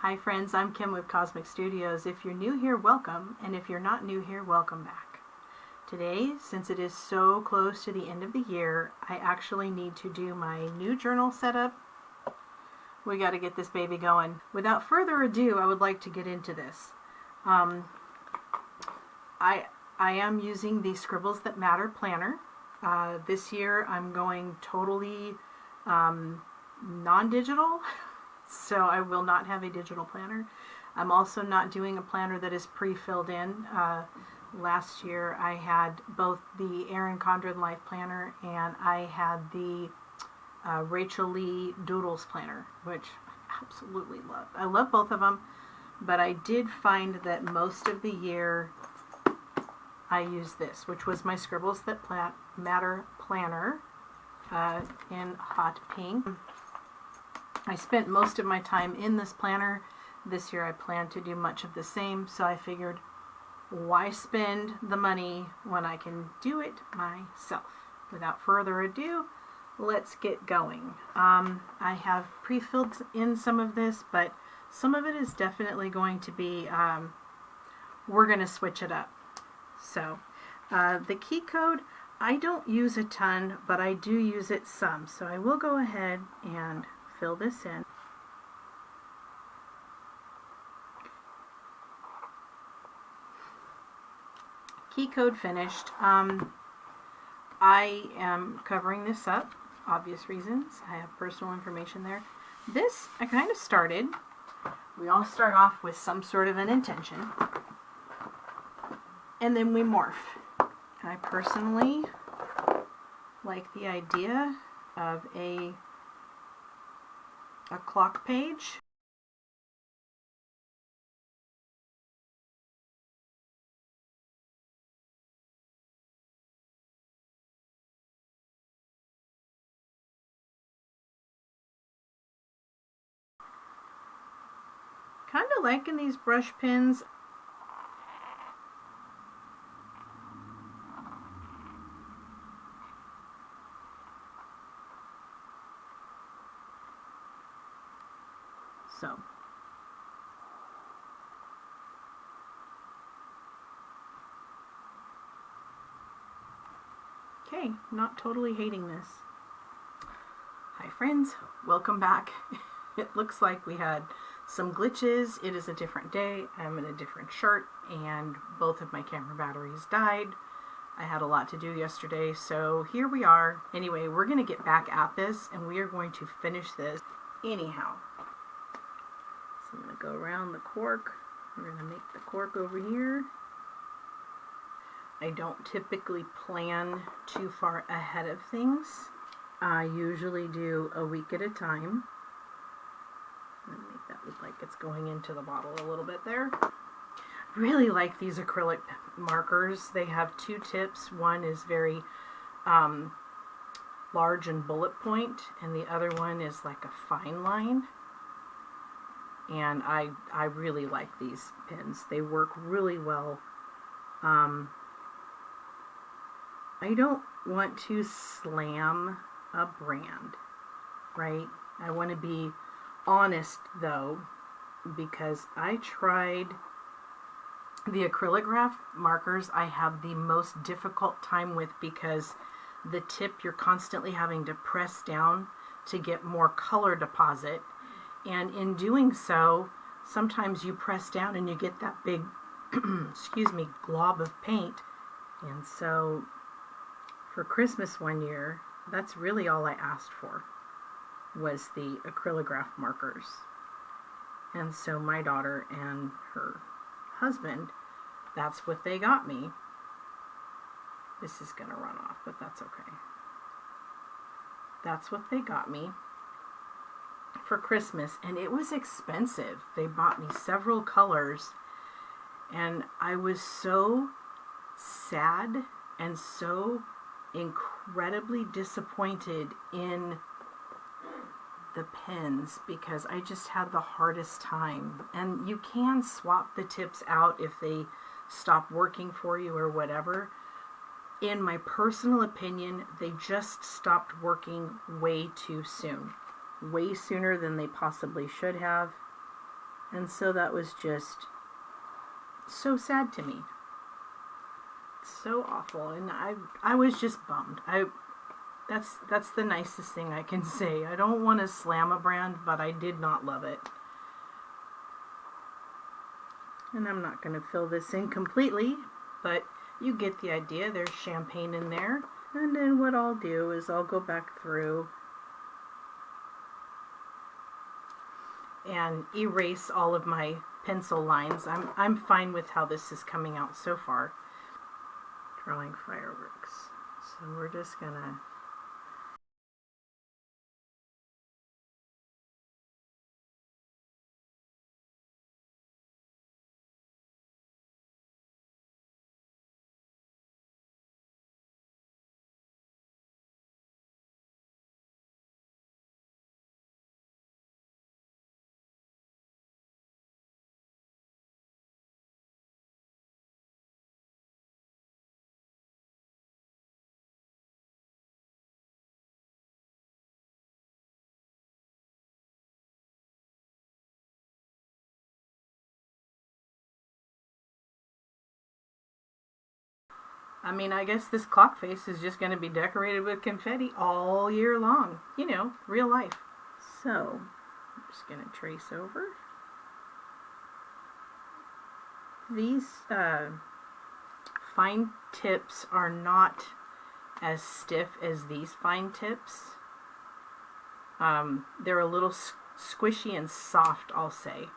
Hi friends, I'm Kim with CosmykStudios. If you're new here, welcome, and if you're not new here, welcome back. Today, since it is so close to the end of the year, I actually need to do my new journal setup. We got to get this baby going. Without further ado, I would like to get into this. I am using the Scribbles That Matter planner. This year I'm going totally non-digital. So I will not have a digital planner. I'm also not doing a planner that is pre-filled in. Last year I had both the Erin Condren Life Planner and I had the Rachel Lee Doodles Planner, which I absolutely love. I love both of them, but I did find that most of the year I use this, which was my Scribbles That Matter planner in hot pink. I spent most of my time in this planner. This year I plan to do much of the same, so I figured, why spend the money when I can do it myself? Without further ado, let's get going. I have pre-filled in some of this, but some of it is definitely going to be, we're going to switch it up. So, the key code, I don't use a ton, but I do use it some. So I will go ahead and fill this in. Key code finished. I am covering this up, obvious reasons. I have personal information there. This, I kind of started. We all start off with some sort of an intention, and then we morph. And I personally like the idea of a clock page. Kind of liking these brush pens. So, okay, not totally hating this. Hi friends, welcome back. It looks like we had some glitches. It is a different day. I'm in a different shirt and both of my camera batteries died. I had a lot to do yesterday, so here we are. Anyway, we're going to get back at this and we are going to finish this anyhow. So I'm going to go around the cork. We're going to make the cork over here. I don't typically plan too far ahead of things. I usually do a week at a time. Make that look like it's going into the bottle a little bit there. Really like these acrylic markers. They have two tips. One is very large and bullet point, and the other one is like a fine line. And I really like these pens. They work really well. I don't want to slam a brand, right? I want to be honest though, because I tried the acrylic graph markers. I have the most difficult time with because the tip you're constantly having to press down to get more color deposit, and in doing so sometimes you press down and you get that big excuse me, glob of paint. And so for Christmas one year, that's really all I asked for, was the acrylograph markers. And so my daughter and her husband, that's what they got me. This is gonna run off, but that's okay. That's what they got me for Christmas, and it was expensive. They bought me several colors, and I was so sad and so incredibly disappointed in the pens because I just had the hardest time. And you can swap the tips out if they stop working for you or whatever. In my personal opinion, they just stopped working way too soon. Way sooner than they possibly should have. And so that was just so sad to me. So awful. And I was just bummed. That's the nicest thing I can say. I don't want to slam a brand, but I did not love it. And I'm not going to fill this in completely, but you get the idea. There's champagne in there. And then what I'll do is I'll go back through and erase all of my pencil lines. I'm fine with how this is coming out so far. Drawing fireworks. So we're just gonna I guess this clock face is just going to be decorated with confetti all year long. You know, real life. So, I'm just going to trace over. These fine tips are not as stiff as these fine tips. They're a little squishy and soft, I'll say.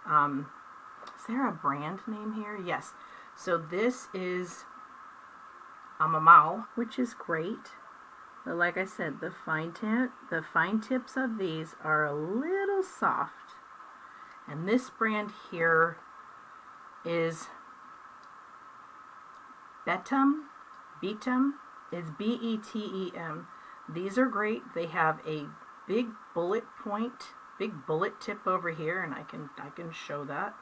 Is there a brand name here? Yes. So this is Amamau, which is great. But like I said, the fine tips of these are a little soft. And this brand here is Betem. It's B-E-T-E-M. These are great. They have a big bullet tip over here, and I can show that.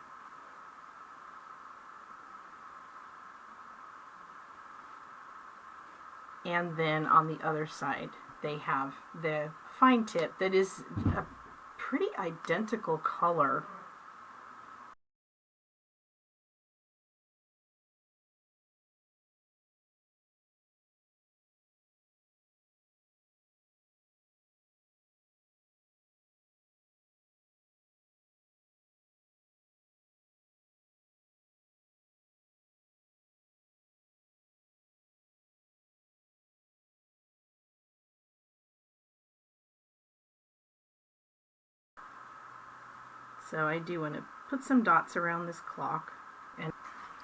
And then on the other side, they have the fine tip that is a pretty identical color. So I do want to put some dots around this clock. And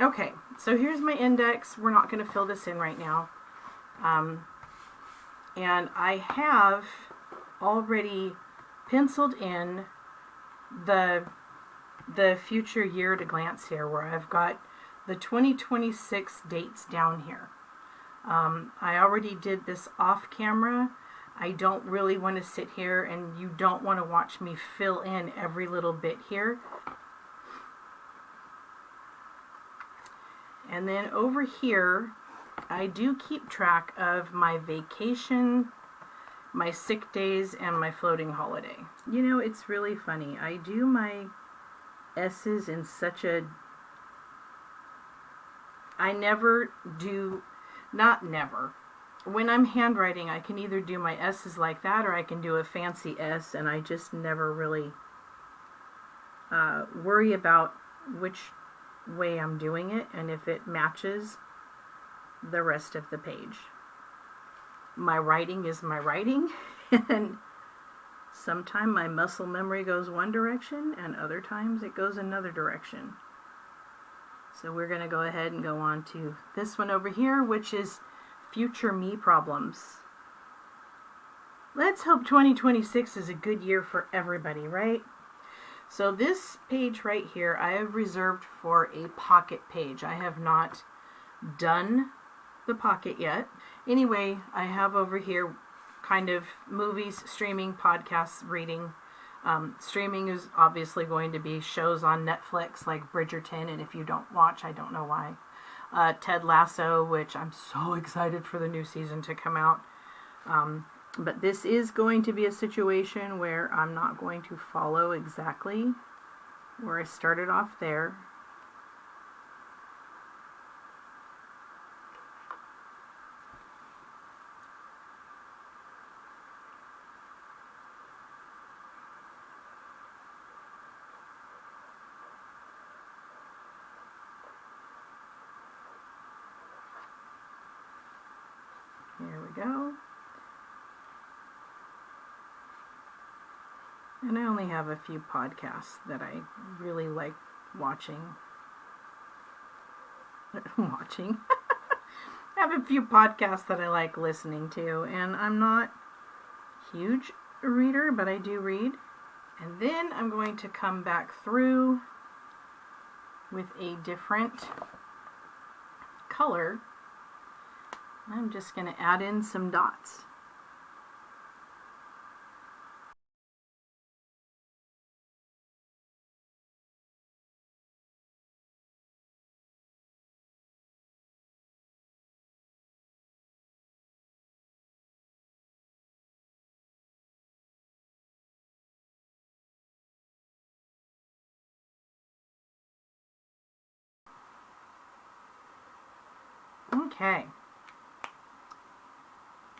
okay, so here's my index. We're not going to fill this in right now. And I have already penciled in the future year at a glance here, where I've got the 2026 dates down here. I already did this off camera. I don't really want to sit here, and you don't want to watch me fill in every little bit here. And then over here, I do keep track of my vacation, my sick days, and my floating holiday. You know, it's really funny. I do my S's in such a... I never do... Not never. When I'm handwriting, I can either do my S's like that, or I can do a fancy S, and I just never really worry about which way I'm doing it and if it matches the rest of the page. My writing is my writing, and sometimes my muscle memory goes one direction, and other times it goes another direction. So we're going to go ahead and go on to this one over here, which is future me problems. Let's hope 2026 is a good year for everybody, right? So this page right here, I have reserved for a pocket page. I have not done the pocket yet. Anyway, I have over here kind of movies, streaming, podcasts, reading. Streaming is obviously going to be shows on Netflix like Bridgerton, and if you don't watch, I don't know why. Ted Lasso, which I'm so excited for the new season to come out. But this is going to be a situation where I'm not going to follow exactly where I started off there. There we go. And I only have a few podcasts that I really like watching. I have a few podcasts that I like listening to, and I'm not a huge reader, but I do read. And then I'm going to come back through with a different color. I'm just going to add in some dots. Okay.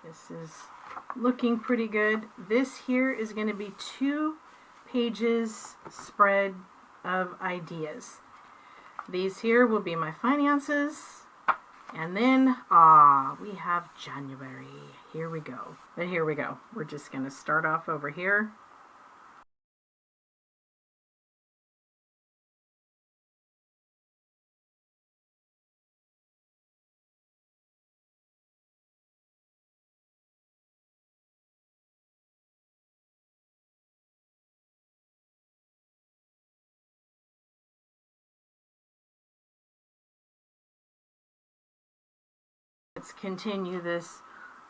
This is looking pretty good. This here is going to be 2 pages spread of ideas. These here will be my finances. And then, we have January. Here we go. But here we go. We're just going to start off over here. Let's continue this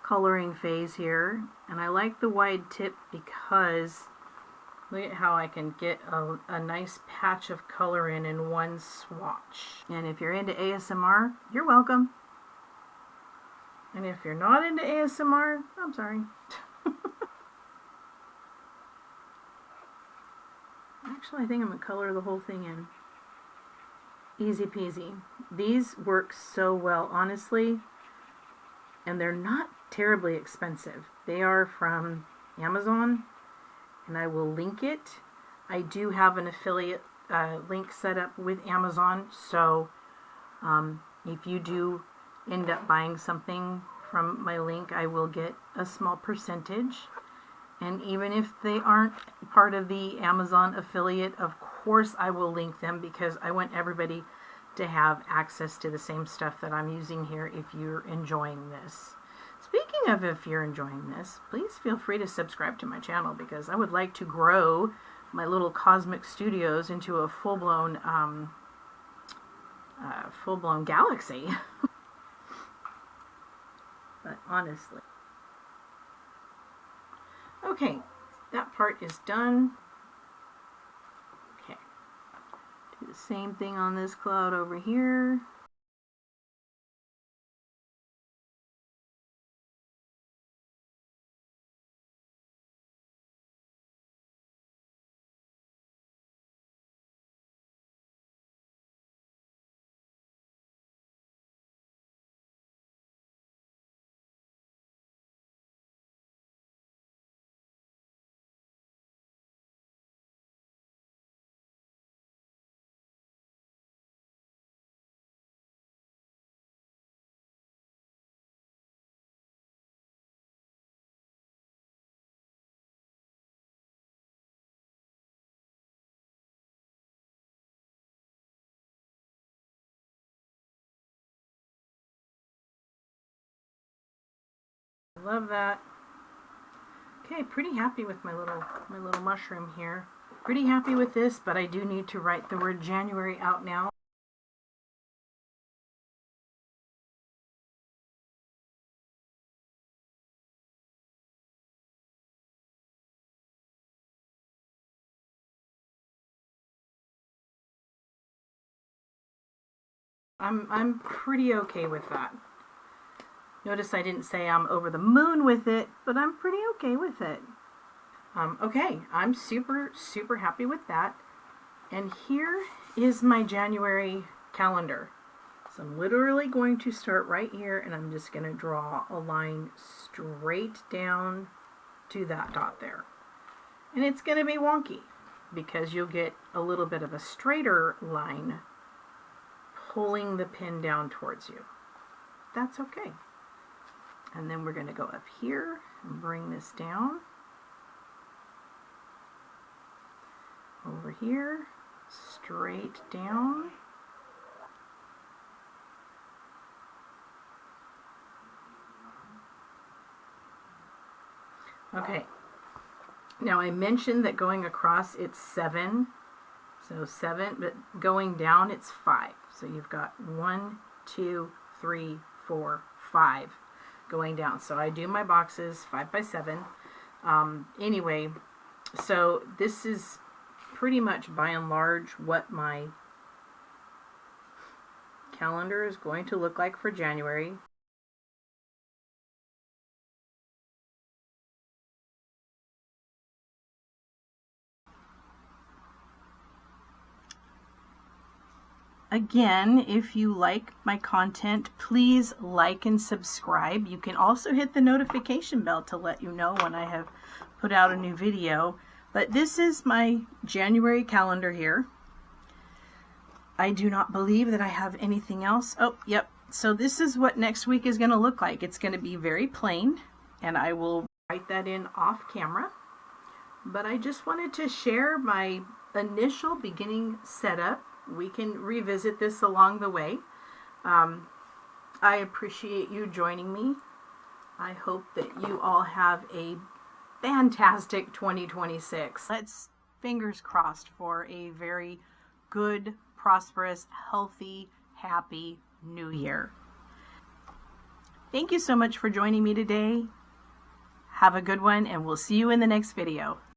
coloring phase here, and I like the wide tip because look at how I can get a nice patch of color in one swatch. And if you're into ASMR, you're welcome. And if you're not into ASMR, I'm sorry. Actually, I think I'm going to color the whole thing in. Easy peasy. These work so well, honestly. And they're not terribly expensive. They are from Amazon, and I will link it. I do have an affiliate link set up with Amazon, so if you do end up buying something from my link, I will get a small percentage. And even if they aren't part of the Amazon affiliate, of course I will link them, because I want everybody to have access to the same stuff that I'm using here if you're enjoying this. Speaking of if you're enjoying this, please feel free to subscribe to my channel, because I would like to grow my little CosmykStudios into a full-blown galaxy. But honestly. Okay, that part is done. Okay. Do the same thing on this cloud over here. Love that. Okay, pretty happy with my little mushroom here. Pretty happy with this, but I do need to write the word January out now. I'm pretty okay with that. Notice I didn't say I'm over the moon with it, but I'm pretty okay with it. Okay, I'm super happy with that. And here is my January calendar. So I'm literally going to start right here, and I'm just going to draw a line straight down to that dot there. And it's going to be wonky because you'll get a little bit of a straighter line pulling the pen down towards you. That's okay. And then we're going to go up here and bring this down. Over here, straight down. Okay, now I mentioned that going across it's 7, so 7, but going down it's 5. So you've got 1, 2, 3, 4, 5 going down. So I do my boxes 5 by 7. Anyway, so this is pretty much by and large what my calendar is going to look like for January. Again, if you like my content, please like and subscribe. You can also hit the notification bell to let you know when I have put out a new video. But this is my January calendar here. I do not believe that I have anything else. Oh, yep. So this is what next week is going to look like. It's going to be very plain, and I will write that in off camera. But I just wanted to share my initial beginning setup. We can revisit this along the way. I appreciate you joining me. I hope that you all have a fantastic 2026. Let's fingers crossed for a very good, prosperous, healthy, happy new year. Thank you so much for joining me today. Have a good one, and we'll see you in the next video.